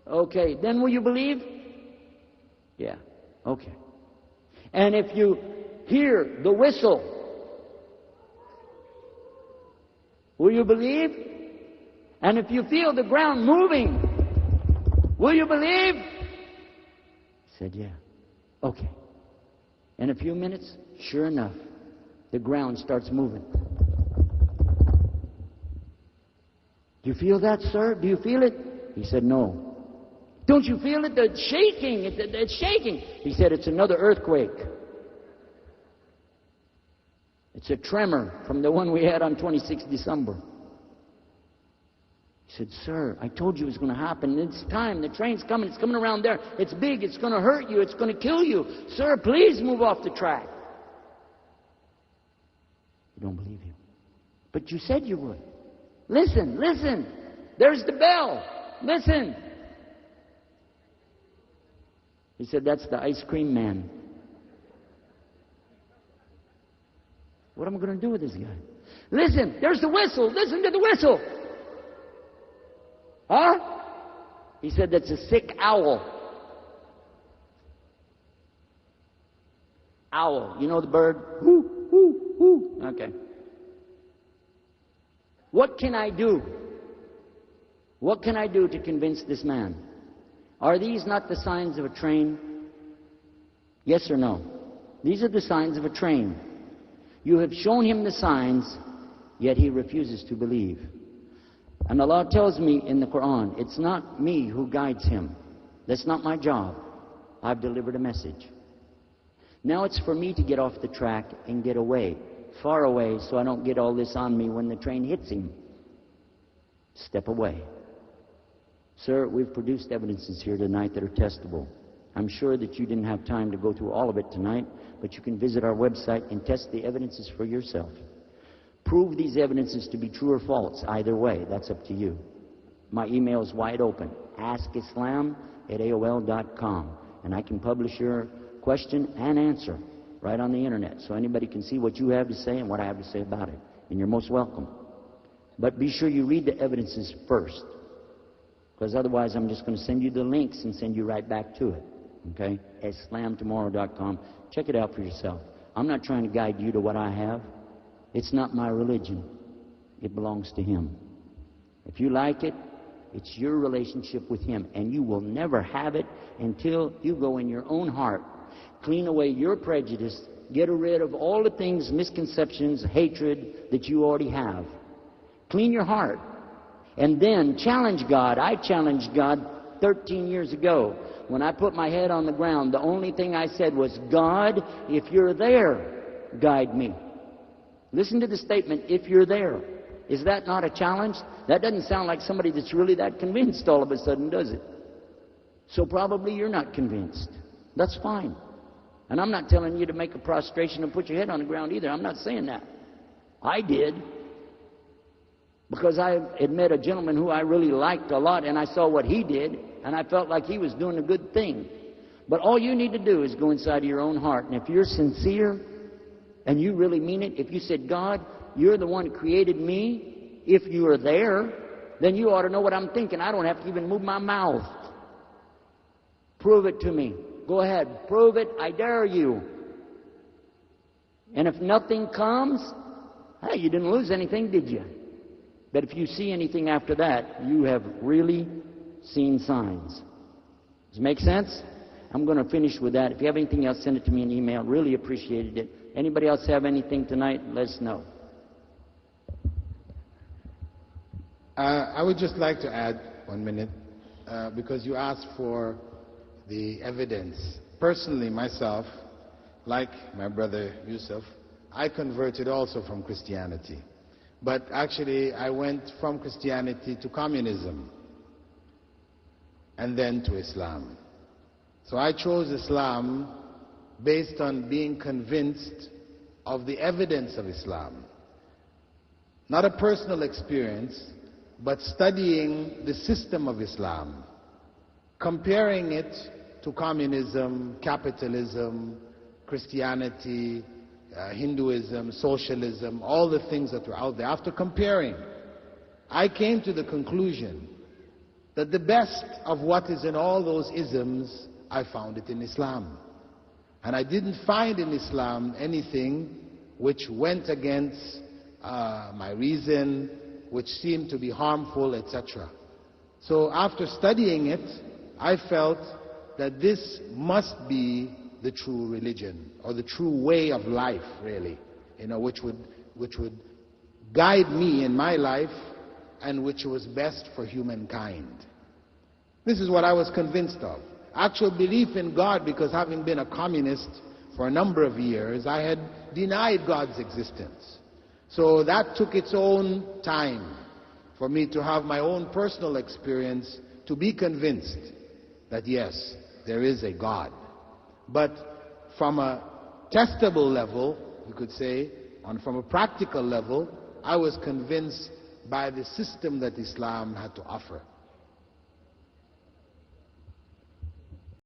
Okay, then will you believe? Yeah, okay. And if you hear the whistle, will you believe? And if you feel the ground moving, will you believe? He said, yeah. Okay. In a few minutes, sure enough, the ground starts moving. Do you feel that, sir? Do you feel it? He said, no. Don't you feel it? It's shaking. It's shaking. He said, it's another earthquake. It's a tremor from the one we had on 26th December. He said, sir, I told you it was going to happen. It's time. The train's coming. It's coming around there. It's big. It's going to hurt you. It's going to kill you. Sir, please move off the track. I don't believe you. But you said you would. Listen, listen. There's the bell. Listen. He said, that's the ice cream man. What am I going to do with this guy? Listen, there's the whistle. Listen to the whistle. Huh? He said, that's a sick owl. Owl. You know the bird? Whoo, whoo, whoo. Okay. What can I do? What can I do to convince this man? Are these not the signs of a train? Yes or no? These are the signs of a train. You have shown him the signs, yet he refuses to believe. And Allah tells me in the Quran, it's not me who guides him. That's not my job. I've delivered a message. Now it's for me to get off the track and get away, far away, so I don't get all this on me when the train hits him. Step away. Sir, we've produced evidences here tonight that are testable. I'm sure that you didn't have time to go through all of it tonight, but you can visit our website and test the evidences for yourself. Prove these evidences to be true or false. Either way, that's up to you. My email is wide open, askislam@aol.com, and I can publish your question and answer right on the internet, so anybody can see what you have to say and what I have to say about it. And you're most welcome. But be sure you read the evidences first, because otherwise I'm just going to send you the links and send you right back to it. Okay? Islamtomorrow.com. Check it out for yourself. I'm not trying to guide you to what I have. It's not my religion. It belongs to Him. If you like it, it's your relationship with Him, and you will never have it until you go in your own heart, clean away your prejudice, get rid of all the things, misconceptions, hatred that you already have. Clean your heart. And then challenge God. I challenged God 13 years ago. When I put my head on the ground, the only thing I said was, God, if you're there, guide me. Listen to the statement, if you're there. Is that not a challenge? That doesn't sound like somebody that's really that convinced all of a sudden, does it? So probably you're not convinced. That's fine. And I'm not telling you to make a prostration and put your head on the ground either. I'm not saying that. I did. Because I had met a gentleman who I really liked a lot, and I saw what he did, and I felt like he was doing a good thing. But all you need to do is go inside of your own heart. And if you're sincere and you really mean it, if you said, God, you're the one who created me, if you are there, then you ought to know what I'm thinking. I don't have to even move my mouth. Prove it to me. Go ahead. Prove it. I dare you. And if nothing comes, hey, you didn't lose anything, did you? But if you see anything after that, you have really seen signs. Does it make sense? I'm going to finish with that. If you have anything else, send it to me in email. Really appreciated it. Anybody else have anything tonight? Let us know. I would just like to add 1 minute, because you asked for the evidence. Personally, myself, like my brother Yusuf, I converted also from Christianity. But actually, I went from Christianity to communism, and then to Islam. So I chose Islam based on being convinced of the evidence of Islam. Not a personal experience, but studying the system of Islam, comparing it to communism, capitalism, Christianity, Hinduism, socialism, all the things that were out there. After comparing, I came to the conclusion that the best of what is in all those isms, I found it in Islam. And I didn't find in Islam anything which went against my reason, which seemed to be harmful, etc. So after studying it, I felt that this must be the true religion, or the true way of life, really, which would guide me in my life, and which was best for humankind. This is what I was convinced of. Actual belief in God, because having been a communist for a number of years, I had denied God's existence. So that took its own time for me to have my own personal experience, to be convinced that yes, there is a God. But from a testable level, you could say, and from a practical level, I was convinced by the system that Islam had to offer.